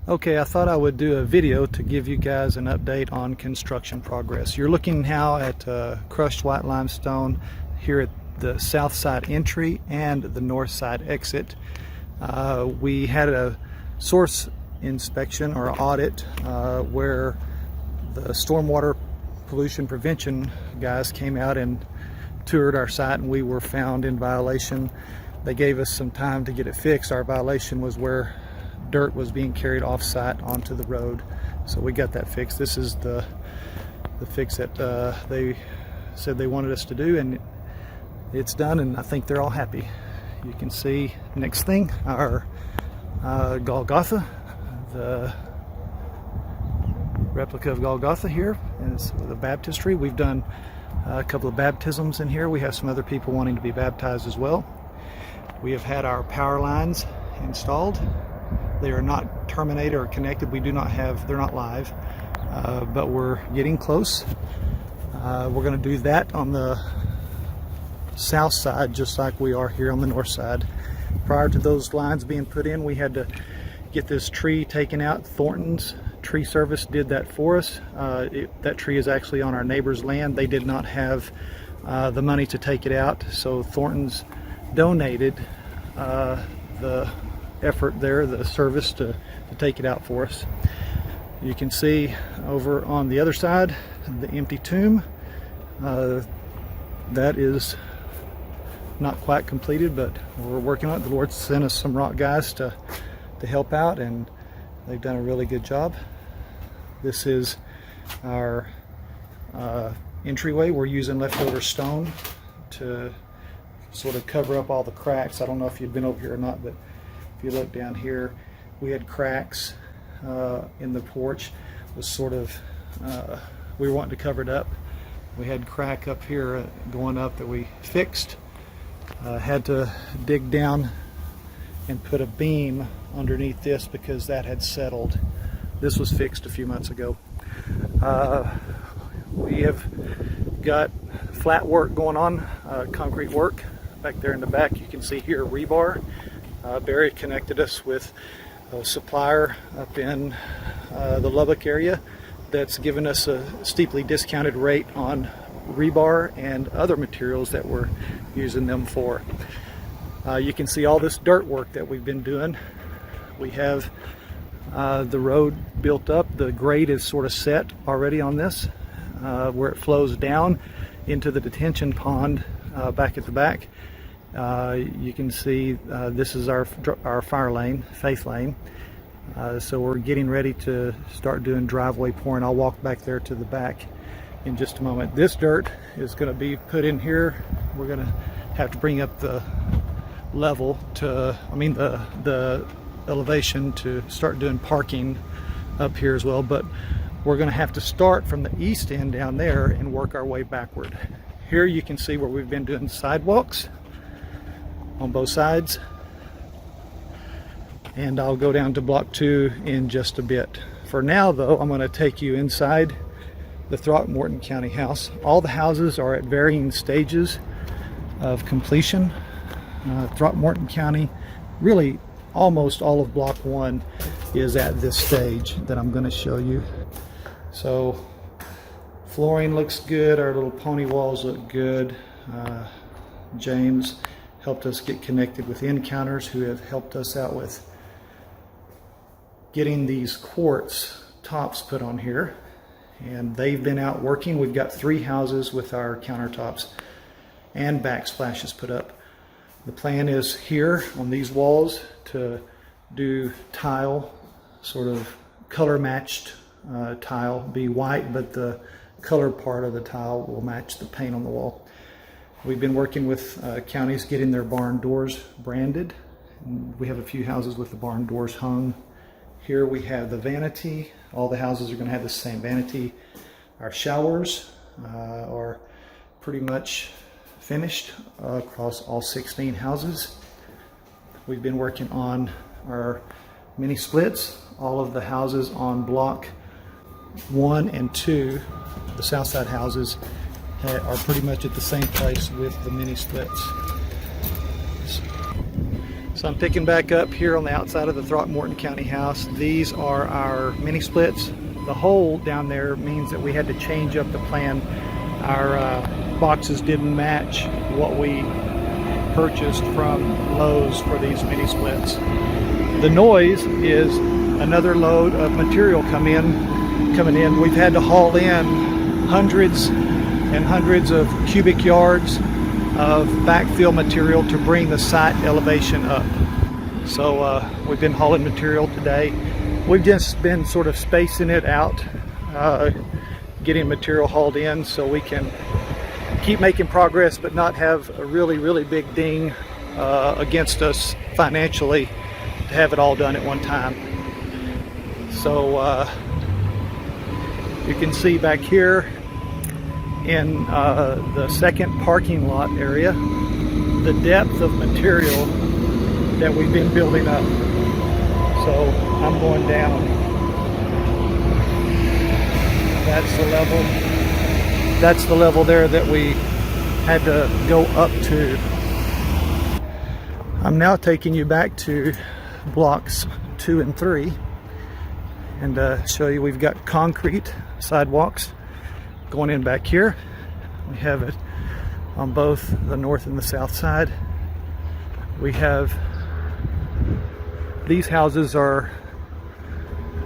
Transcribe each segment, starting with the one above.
Okay, I thought I would do a video to give you guys an update on construction progress. You're looking now at crushed white limestone here at the south side entry and the north side exit. We had a source inspection or audit where the stormwater pollution prevention guys came out and toured our site, and we were found in violation. They gave us some time to get it fixed. Our violation was where dirt was being carried off site onto the road, so we got that fixed. This is the fix that they said they wanted us to do, and it's done, and I think they're all happy. You can see next thing, our Golgotha, the replica of Golgotha here, and it's the baptistry. We've done a couple of baptisms in here. We have some other people wanting to be baptized as well. We have had our power lines installed. They are not terminated or connected. We do not have, they're not live, but we're getting close. We're going to do that on the south side, just like we are here on the north side. Prior to those lines being put in, we had to get this tree taken out. Thornton's Tree Service did that for us. That tree is actually on our neighbor's land. They did not have the money to take it out, so Thornton's donated the effort there, the service to take it out for us. You can see over on the other side the empty tomb. That is not quite completed, but we're working on it. The Lord sent us some rock guys to help out, and they've done a really good job. This is our entryway. We're using leftover stone to sort of cover up all the cracks. I don't know if you've been over here or not, but if you look down here, we had cracks in the porch. It was sort of, we were wanting to cover it up. We had crack up here going up that we fixed. Had to dig down and put a beam underneath this because that had settled. This was fixed a few months ago. We have got flat work going on, concrete work back there in the back. You can see here rebar. Barry connected us with a supplier up in the Lubbock area that's given us a steeply discounted rate on rebar and other materials that we're using them for. You can see all this dirt work that we've been doing. We have the road built up. The grade is sort of set already on this, where it flows down into the detention pond back at the back. You can see this is our fire lane, Faith Lane. So we're getting ready to start doing driveway pouring. I'll walk back there to the back in just a moment. This dirt is going to be put in here. We're going to have to bring up the level to, the elevation to start doing parking up here as well. But we're going to have to start from the east end down there and work our way backward. Here you can see where we've been doing sidewalks on both sides, and I'll go down to block 2 in just a bit. For now though, I'm going to take you inside the Throckmorton County house. All the houses are at varying stages of completion. Throckmorton County, really almost all of block 1 is at this stage that I'm going to show you. So flooring looks good, our little pony walls look good. James helped us get connected with Encounters, who have helped us out with getting these quartz tops put on here, and they've been out working. We've got 3 houses with our countertops and backsplashes put up. The plan is here on these walls to do tile, sort of color matched tile, be white, but the color part of the tile will match the paint on the wall. We've been working with counties getting their barn doors branded. We have a few houses with the barn doors hung. Here we have the vanity. All the houses are going to have the same vanity. Our showers are pretty much finished across all 16 houses. We've been working on our mini splits. All of the houses on block 1 and 2, the south side houses, are pretty much at the same place with the mini splits. So I'm picking back up here on the outside of the Throckmorton County House. These are our mini splits. The hole down there means that we had to change up the plan. Our boxes didn't match what we purchased from Lowe's for these mini splits. The noise is another load of material coming in. We've had to haul in hundreds and hundreds of cubic yards of backfill material to bring the site elevation up. So we've been hauling material today. We've just been sort of spacing it out, getting material hauled in so we can keep making progress but not have a really big ding against us financially to have it all done at one time. So you can see back here in the second parking lot area the depth of material that we've been building up. So I'm going down. That's the level there that we had to go up to. I'm now taking you back to blocks 2 and 3 and show you we've got concrete sidewalks going in back here. We have it on both the north and the south side. We have these houses are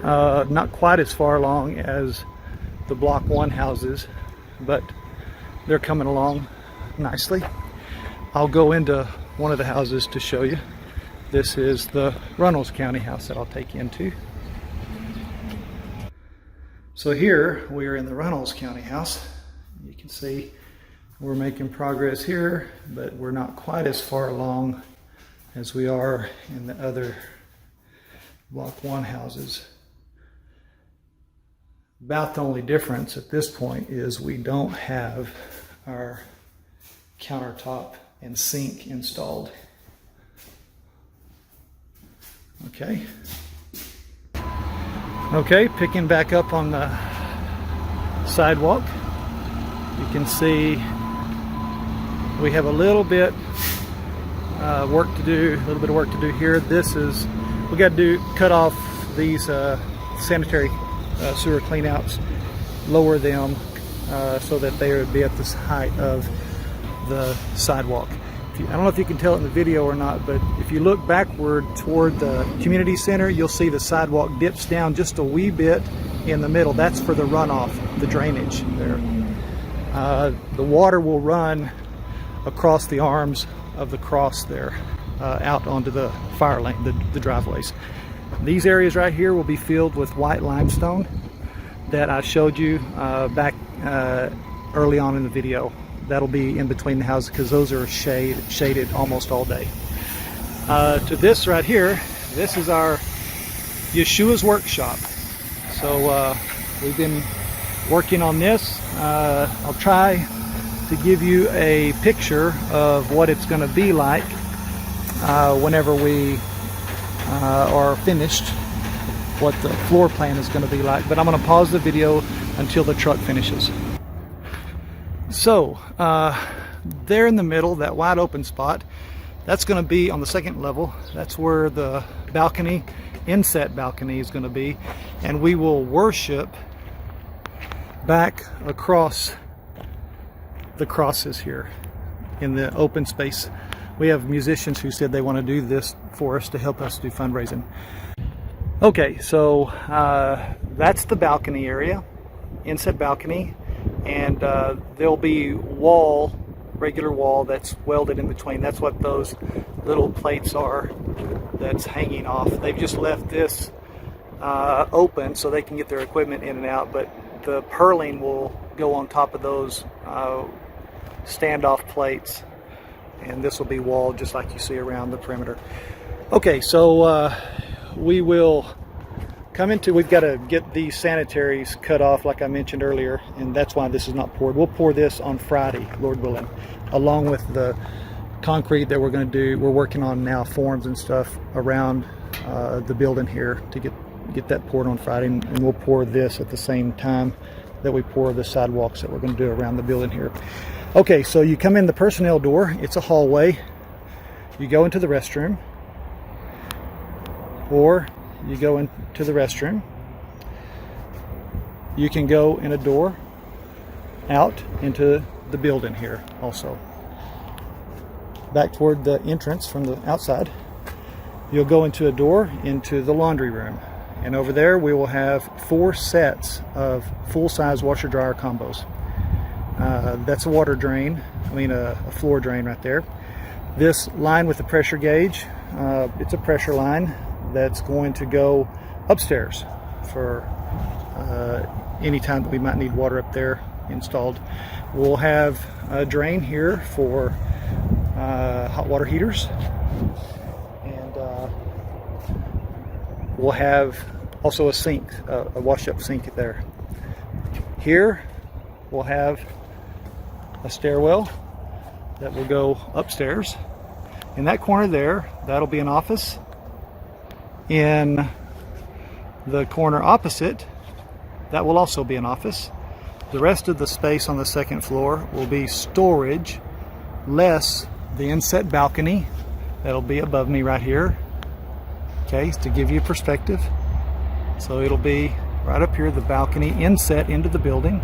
not quite as far along as the block 1 houses, but they're coming along nicely. I'll go into one of the houses to show you. This is the Runnels County house that I'll take you into. So here we are in the Runnels County house. You can see we're making progress here, but we're not quite as far along as we are in the other block 1 houses. About the only difference at this point is we don't have our countertop and sink installed. Okay, picking back up on the sidewalk, you can see we have a little bit work to do, a little bit of work to do here. This is, we got to cut off these sanitary sewer cleanouts, lower them so that they would be at this height of the sidewalk. I don't know if you can tell it in the video or not, but if you look backward toward the community center, you'll see the sidewalk dips down just a wee bit in the middle. That's for the runoff, the drainage there. The water will run across the arms of the cross there, out onto the fire lane, the driveways. These areas right here will be filled with white limestone that I showed you back early on in the video. That'll be in between the houses because those are shaded almost all day. To this right here, this is our Yeshua's workshop. So we've been working on this. I'll try to give you a picture of what it's going to be like whenever we are finished, what the floor plan is going to be like. But I'm going to pause the video until the truck finishes. So there in the middle, that wide open spot, that's going to be on the second level. That's where the balcony, inset balcony, is going to be, and we will worship back across the crosses here in the open space. We have musicians who said they want to do this for us to help us do fundraising. Okay, so that's the balcony area, inset balcony. And there'll be regular wall that's welded in between. That's what those little plates are that's hanging off. They've just left this open so they can get their equipment in and out, but the purling will go on top of those standoff plates, and this will be walled just like you see around the perimeter. Okay, so we will come into, we've got to get these sanitaries cut off like I mentioned earlier, and that's why this is not poured. We'll pour this on Friday, Lord willing, along with the concrete that we're going to do. We're working on now forms and stuff around the building here to get that poured on Friday, and we'll pour this at the same time that we pour the sidewalks that we're going to do around the building here. Okay, so you come in the personnel door. It's a hallway. You go into the restroom. or you go into the restroom. You can go in a door out into the building here also. Back toward the entrance from the outside, you'll go into a door into the laundry room. And over there we will have 4 sets of full-size washer-dryer combos. That's a water drain, a floor drain right there. This line with the pressure gauge, it's a pressure line that's going to go upstairs for any time that we might need water up there installed. We'll have a drain here for hot water heaters, and we'll have also a sink, a wash-up sink there. Here we'll have a stairwell that will go upstairs. In that corner there, that'll be an office. In the corner opposite, that will also be an office. The rest of the space on the second floor will be storage, less the inset balcony that'll be above me right here. Okay, to give you perspective. So it'll be right up here, the balcony inset into the building.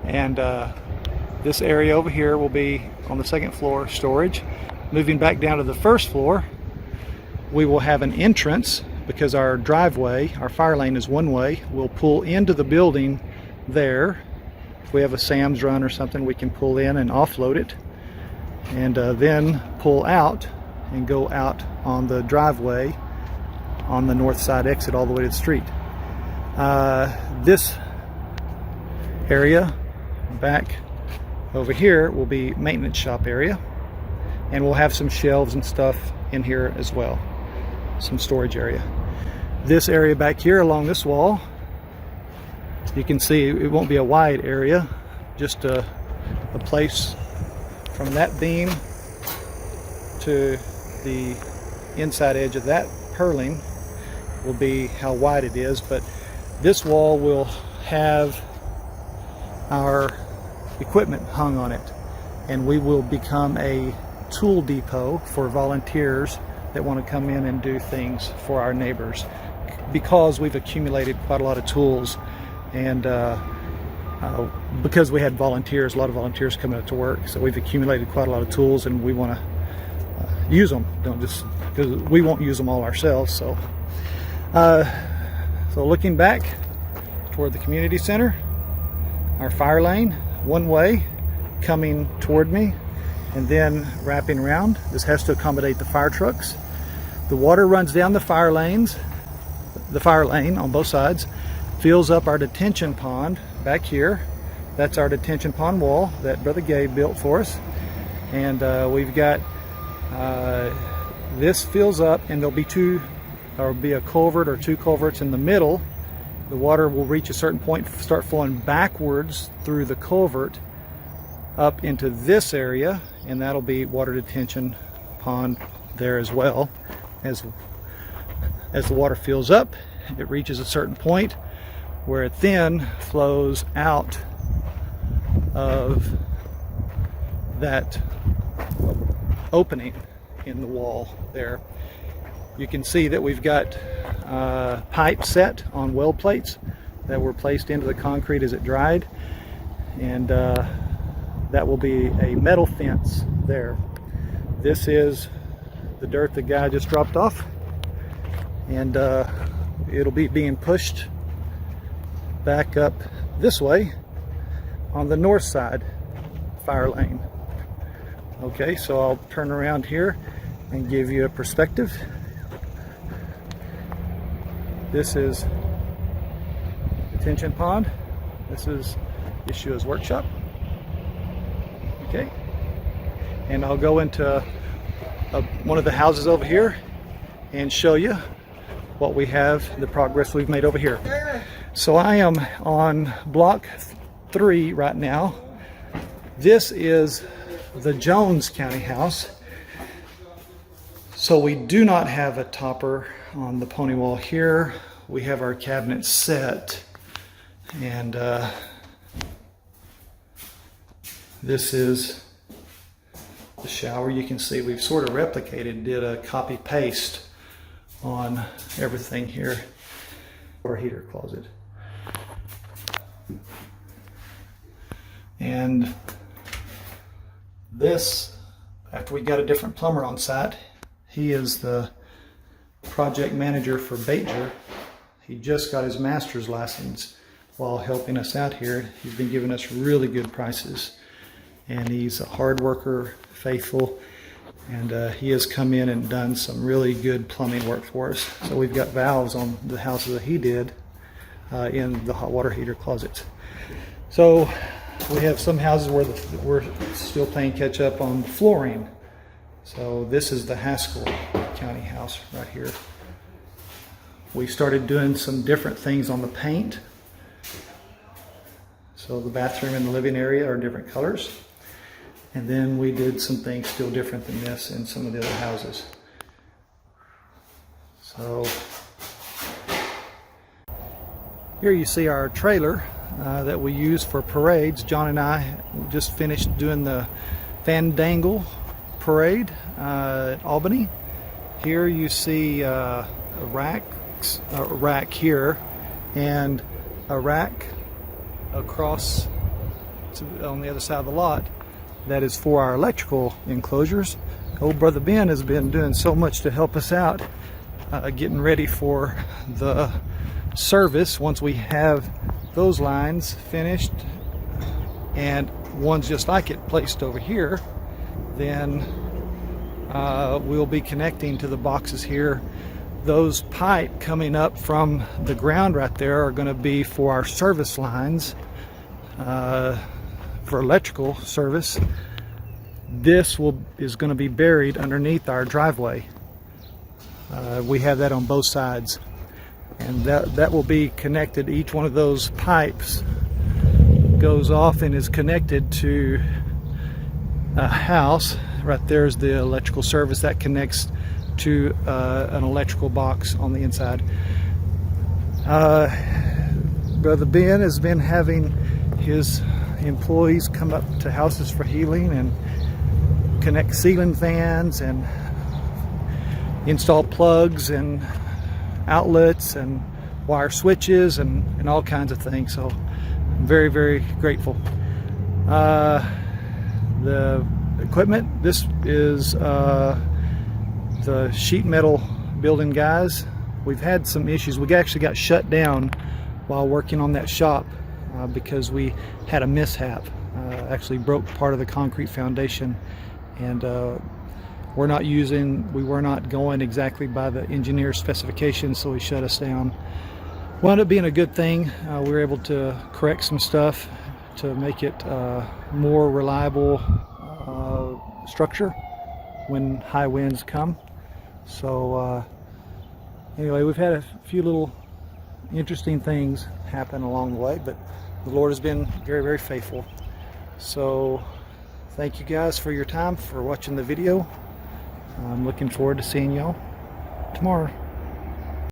And this area over here will be on the second floor storage. Moving back down to the first floor, we will have an entrance because our driveway, our fire lane is one way. We'll pull into the building there. If we have a Sam's run or something, we can pull in and offload it, and then pull out and go out on the driveway on the north side exit all the way to the street. This area back over here will be maintenance shop area, and we'll have some shelves and stuff in here as well, some storage area. This area back here along this wall, you can see it won't be a wide area, just a place from that beam to the inside edge of that purling will be how wide it is. But this wall will have our equipment hung on it, and we will become a tool depot for volunteers that want to come in and do things for our neighbors, because we've accumulated quite a lot of tools, and because we had volunteers, a lot of volunteers coming up to work, so we've accumulated quite a lot of tools, and we want to use them, don't just because we won't use them all ourselves. So looking back toward the community center, our fire lane one way coming toward me and then wrapping around. This has to accommodate the fire trucks. The water runs down the fire lane on both sides, fills up our detention pond back here. That's our detention pond wall that Brother Gabe built for us. And we've got this fills up, and there'll be a culvert or 2 culverts in the middle. The water will reach a certain point, start flowing backwards through the culvert up into this area, and that'll be water detention pond there as well. As the water fills up, it reaches a certain point where it then flows out of that opening in the wall there. You can see that we've got pipe set on weld plates that were placed into the concrete as it dried, and that will be a metal fence there. This is the dirt the guy just dropped off, and it'll be being pushed back up this way on the north side fire lane. Okay, so I'll turn around here and give you a perspective. This is detention pond. This is Yeshua's workshop. Okay, and I'll go into one of the houses over here and show you what we have, the progress we've made over here. So I am on block 3 right now. This is the Jones County house. So we do not have a topper on the pony wall here. We have our cabinet set, and this is the shower. You can see we've sort of replicated, did a copy paste on everything here. Our heater closet. And this, after we got a different plumber on site, he is the project manager for Baitger. He just got his master's license while helping us out here. He's been giving us really good prices, and he's a hard worker, faithful, and he has come in and done some really good plumbing work for us. So we've got valves on the houses that he did in the hot water heater closets. So we have some houses where we're still playing catch up on flooring. So this is the Haskell County house right here. We started doing some different things on the paint. So the bathroom and the living area are different colors. And then we did some things still different than this in some of the other houses. So here you see our trailer that we use for parades. John and I just finished doing the Fandangle parade at Albany. Here you see a rack here and a rack across on the other side of the lot that is for our electrical enclosures. Old brother Ben has been doing so much to help us out getting ready for the service once we have those lines finished and ones just like it placed over here. Then we'll be connecting to the boxes here. Those pipe coming up from the ground right there are going to be for our service lines for electrical service. This is going to be buried underneath our driveway. We have that on both sides, and that will be connected. Each one of those pipes goes off and is connected to a house. Right there is the electrical service that connects to an electrical box on the inside. Brother Ben has been having his employees come up to Houses for Healing and connect ceiling fans and install plugs and outlets and wire switches and all kinds of things. So I'm very, very grateful. The equipment, this is the sheet metal building guys. We've had some issues. We actually got shut down while working on that shop because we had a mishap. Actually broke part of the concrete foundation, and we were not going exactly by the engineer's specifications, so he shut us down. Wound up being a good thing. We were able to correct some stuff to make it more reliable structure when high winds come. So anyway, we've had a few little interesting things happen along the way, but the Lord has been very, very faithful. So thank you guys for your time, for watching the video. I'm looking forward to seeing y'all tomorrow.